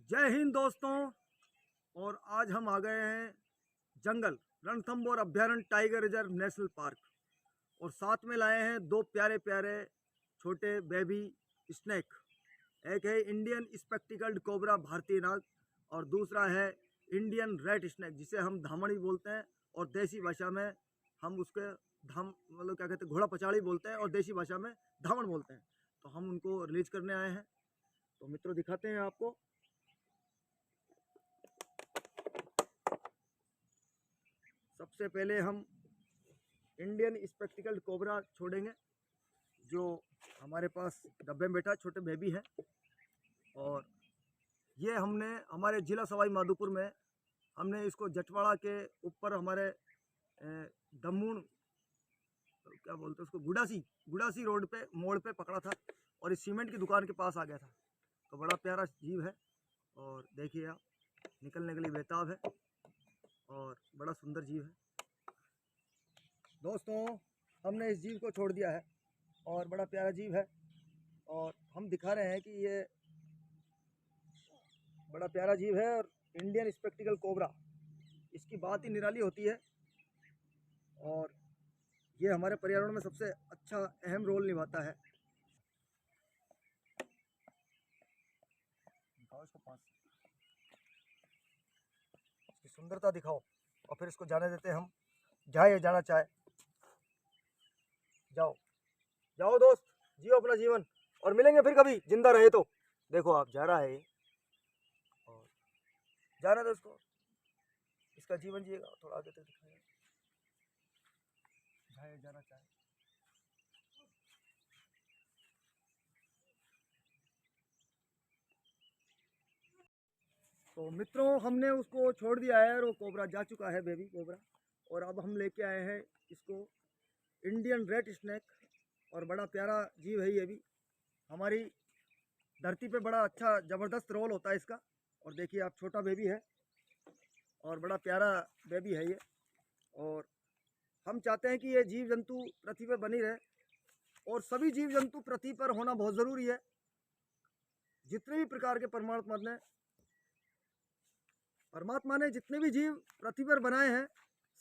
जय हिंद दोस्तों। और आज हम आ गए हैं जंगल रणथंभौर अभ्यारण्य टाइगर रिजर्व नेशनल पार्क। और साथ में लाए हैं दो प्यारे प्यारे छोटे बेबी स्नेक। एक है इंडियन स्पेक्टिकल्ड कोबरा भारतीय नाग और दूसरा है इंडियन रेड स्नेक जिसे हम धामड़ी बोलते हैं और देसी भाषा में हम उसके धाम मतलब क्या कहते हैं घोड़ा पचाड़ी बोलते हैं और देसी भाषा में धामण बोलते हैं। तो हम उनको रिलीज करने आए हैं। तो मित्रों दिखाते हैं आपको। सबसे पहले हम इंडियन स्पेक्टिकल्ड कोबरा छोड़ेंगे जो हमारे पास डब्बे में बैठा छोटे बेबी है। और ये हमने हमारे ज़िला सवाई माधोपुर में हमने इसको जटवाड़ा के ऊपर हमारे दमून क्या बोलते हैं उसको गुड़ासी रोड पे मोड़ पे पकड़ा था और इस सीमेंट की दुकान के पास आ गया था। तो बड़ा प्यारा जीव है और देखिए आप निकलने के लिए बेताब है और बड़ा सुंदर जीव है। दोस्तों हमने इस जीव को छोड़ दिया है और बड़ा प्यारा जीव है और हम दिखा रहे हैं कि ये बड़ा प्यारा जीव है। और इंडियन स्पेक्टिकल कोबरा इसकी बात ही निराली होती है और ये हमारे पर्यावरण में सबसे अच्छा अहम रोल निभाता है। दिखाओ इसको पास, इसकी सुंदरता दिखाओ और फिर इसको जाने देते हैं हम जहाँ ये जाना चाहे। जाओ जाओ दोस्त, जियो अपना जीवन और मिलेंगे फिर कभी जिंदा रहे तो। देखो आप जा रहा है ये और जाना दो इसको, इसका जीवन जिएगा। थोड़ा आगे तक दिखाएगा जहाँ ये जाना चाहे। तो मित्रों हमने उसको छोड़ दिया है और वो कोबरा जा चुका है बेबी कोबरा। और अब हम लेके आए हैं इसको इंडियन रेड स्नेक और बड़ा प्यारा जीव है ये भी। हमारी धरती पे बड़ा अच्छा ज़बरदस्त रोल होता है इसका। और देखिए आप छोटा बेबी है और बड़ा प्यारा बेबी है ये। और हम चाहते हैं कि ये जीव जंतु पृथ्वी पर बनी रहे और सभी जीव जंतु पृथ्वी पर होना बहुत ज़रूरी है। जितने भी प्रकार के परमात्मा ने जितने भी जीव पृथ्वी पर बनाए हैं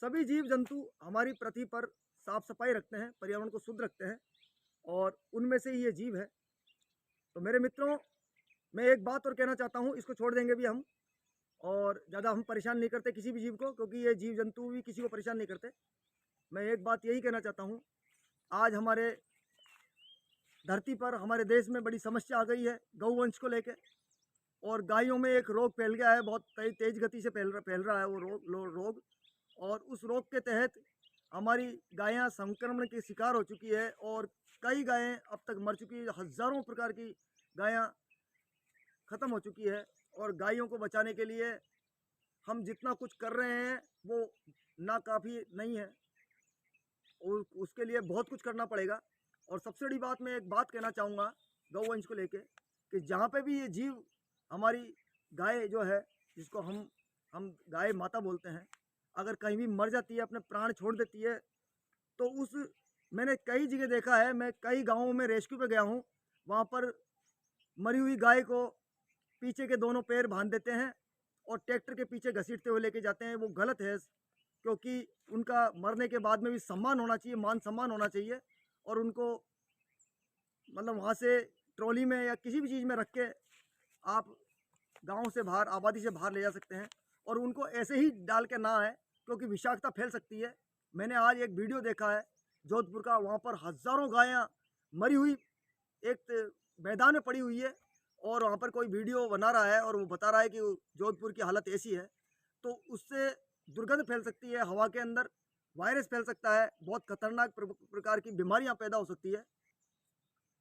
सभी जीव जंतु हमारी पृथ्वी पर साफ सफाई रखते हैं, पर्यावरण को शुद्ध रखते हैं और उनमें से ही ये जीव है। तो मेरे मित्रों मैं एक बात और कहना चाहता हूँ, इसको छोड़ देंगे भी हम और ज़्यादा हम परेशान नहीं करते किसी भी जीव को, क्योंकि ये जीव जंतु भी किसी को परेशान नहीं करते। मैं एक बात यही कहना चाहता हूँ, आज हमारे धरती पर हमारे देश में बड़ी समस्या आ गई है गौवंश को लेकर। और गायों में एक रोग फैल गया है, बहुत तेज गति से फैल रहा है वो रोग। और उस रोग के तहत हमारी गायां संक्रमण के शिकार हो चुकी है और कई गायें अब तक मर चुकी है। हज़ारों प्रकार की गायां ख़त्म हो चुकी है। और गायों को बचाने के लिए हम जितना कुछ कर रहे हैं वो ना काफ़ी नहीं है और उसके लिए बहुत कुछ करना पड़ेगा। और सबसे बड़ी बात मैं एक बात कहना चाहूँगा गौवंश को लेके कि जहाँ पे भी ये जीव हमारी गाय जो है जिसको हम गाय माता बोलते हैं, अगर कहीं भी मर जाती है अपने प्राण छोड़ देती है तो उस मैंने कई जगह देखा है, मैं कई गाँवों में रेस्क्यू पे गया हूँ, वहाँ पर मरी हुई गाय को पीछे के दोनों पैर बांध देते हैं और ट्रैक्टर के पीछे घसीटते हुए लेके जाते हैं। वो गलत है क्योंकि उनका मरने के बाद में भी सम्मान होना चाहिए, मान सम्मान होना चाहिए। और उनको मतलब वहाँ से ट्रॉली में या किसी भी चीज़ में रख के आप गांव से बाहर आबादी से बाहर ले जा सकते हैं और उनको ऐसे ही डाल के ना आए क्योंकि विषाक्तता फैल सकती है। मैंने आज एक वीडियो देखा है जोधपुर का, वहाँ पर हज़ारों गायें मरी हुई एक मैदान में पड़ी हुई है और वहाँ पर कोई वीडियो बना रहा है और वो बता रहा है कि जोधपुर की हालत ऐसी है। तो उससे दुर्गंध फैल सकती है, हवा के अंदर वायरस फैल सकता है, बहुत खतरनाक प्रकार की बीमारियाँ पैदा हो सकती है।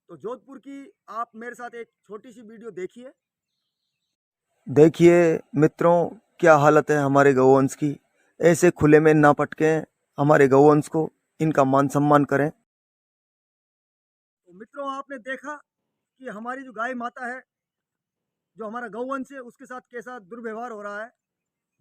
तो जोधपुर की आप मेरे साथ एक छोटी सी वीडियो देखिए। देखिए मित्रों क्या हालत है हमारे गौवंश की। ऐसे खुले में ना पटकें हमारे गौवंश को, इनका मान सम्मान करें। तो मित्रों आपने देखा कि हमारी जो गाय माता है, जो हमारा गौवंश है, उसके साथ कैसा दुर्व्यवहार हो रहा है,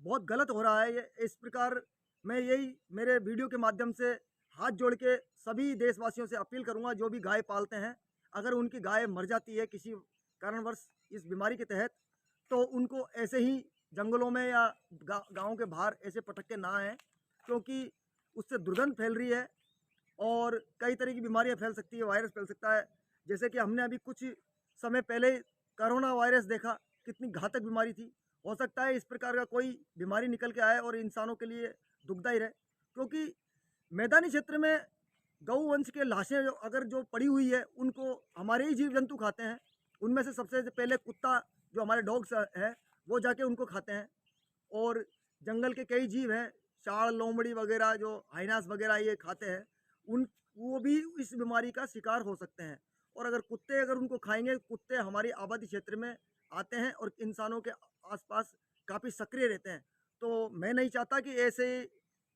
बहुत गलत हो रहा है ये। इस प्रकार मैं यही मेरे वीडियो के माध्यम से हाथ जोड़ के सभी देशवासियों से अपील करूंगा जो भी गाय पालते हैं, अगर उनकी गाय मर जाती है किसी कारणवश इस बीमारी के तहत, तो उनको ऐसे ही जंगलों में या गाँव के बाहर ऐसे पटक के ना आए, क्योंकि उससे दुर्गंध फैल रही है और कई तरह की बीमारियां फैल सकती है, वायरस फैल सकता है। जैसे कि हमने अभी कुछ समय पहले कोरोना वायरस देखा, कितनी घातक बीमारी थी। हो सकता है इस प्रकार का कोई बीमारी निकल के आए और इंसानों के लिए दुखदायी रहे, क्योंकि मैदानी क्षेत्र में गौवंश के लाशें अगर जो पड़ी हुई है उनको हमारे ही जीव जंतु खाते हैं। उनमें से सबसे पहले कुत्ता, जो हमारे डॉग्स है, वो जाके उनको खाते हैं। और जंगल के कई जीव हैं, शाल, लोमड़ी वगैरह, जो हाइनास वगैरह ये खाते हैं, उन वो भी इस बीमारी का शिकार हो सकते हैं। और अगर कुत्ते अगर उनको खाएंगे, कुत्ते हमारी आबादी क्षेत्र में आते हैं और इंसानों के आसपास काफ़ी सक्रिय रहते हैं। तो मैं नहीं चाहता कि ऐसे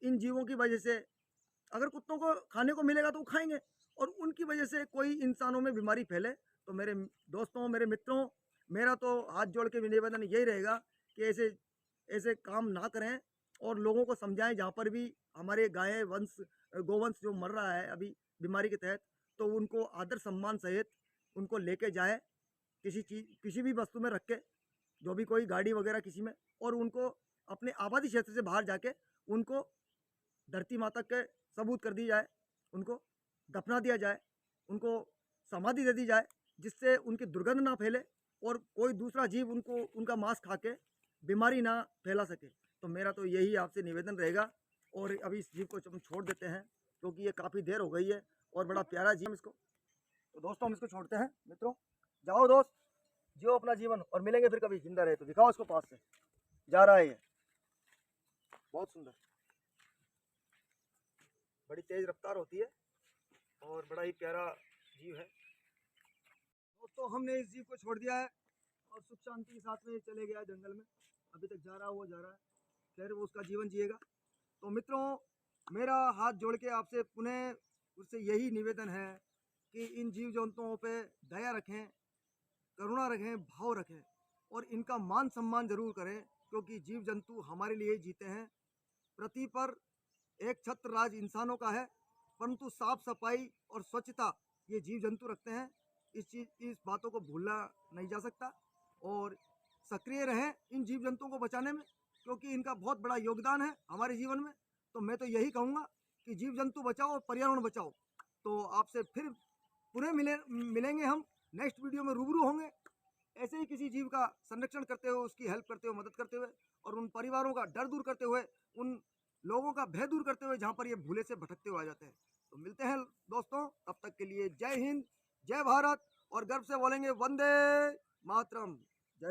इन जीवों की वजह से, अगर कुत्तों को खाने को मिलेगा तो वो खाएंगे और उनकी वजह से कोई इंसानों में बीमारी फैले, तो मेरे दोस्तों, मेरे मित्रों, मेरा तो हाथ जोड़ के निवेदन यही रहेगा कि ऐसे ऐसे काम ना करें और लोगों को समझाएं। जहाँ पर भी हमारे गाय वंश, गोवंश जो मर रहा है अभी बीमारी के तहत, तो उनको आदर सम्मान सहित उनको लेके जाए, किसी भी वस्तु में रख के, जो भी कोई गाड़ी वगैरह किसी में, और उनको अपने आबादी क्षेत्र से बाहर जाके उनको धरती माता के सबूत कर दी जाए, उनको दफना दिया जाए, उनको समाधि दे दी जाए, जिससे उनकी दुर्गंध ना फैले और कोई दूसरा जीव उनको उनका मांस खा के बीमारी ना फैला सके। तो मेरा तो यही आपसे निवेदन रहेगा। और अभी इस जीव को हम छोड़ देते हैं, क्योंकि ये काफ़ी देर हो गई है और बड़ा प्यारा जीव इसको। तो दोस्तों हम इसको छोड़ते हैं। मित्रों, जाओ दोस्त, जियो अपना जीवन, और मिलेंगे फिर कभी। जिंदा रहे तो दिखाओ इसको पास से। जा रहा है ये, बहुत सुंदर, बड़ी तेज रफ्तार होती है और बड़ा ही प्यारा जीव है। दोस्तों हमने इस जीव को छोड़ दिया है और सुख शांति के साथ में चले गया जंगल में। अभी तक जा रहा है, वो जा रहा है, खैर वो उसका जीवन जिएगा। तो मित्रों, मेरा हाथ जोड़ के आपसे पुनः उससे यही निवेदन है कि इन जीव जंतुओं पे दया रखें, करुणा रखें, भाव रखें और इनका मान सम्मान जरूर करें, क्योंकि जीव जंतु हमारे लिए जीते हैं। पृथ्वी पर एक छत्र राज इंसानों का है, परंतु साफ सफाई और स्वच्छता ये जीव जंतु रखते हैं। इस बातों को भूलना नहीं जा सकता और सक्रिय रहें इन जीव जंतुओं को बचाने में, क्योंकि इनका बहुत बड़ा योगदान है हमारे जीवन में। तो मैं तो यही कहूँगा कि जीव जंतु बचाओ और पर्यावरण बचाओ। तो आपसे फिर पुनः मिलेंगे हम नेक्स्ट वीडियो में, रूबरू होंगे ऐसे ही किसी जीव का संरक्षण करते हुए, उसकी हेल्प करते हुए, मदद करते हुए, और उन परिवारों का डर दूर करते हुए, उन लोगों का भय दूर करते हुए जहाँ पर ये भूले से भटकते हुए आ जाते हैं। तो मिलते हैं दोस्तों, तब तक के लिए जय हिंद, जय भारत, और गर्व से बोलेंगे वंदे मातरम।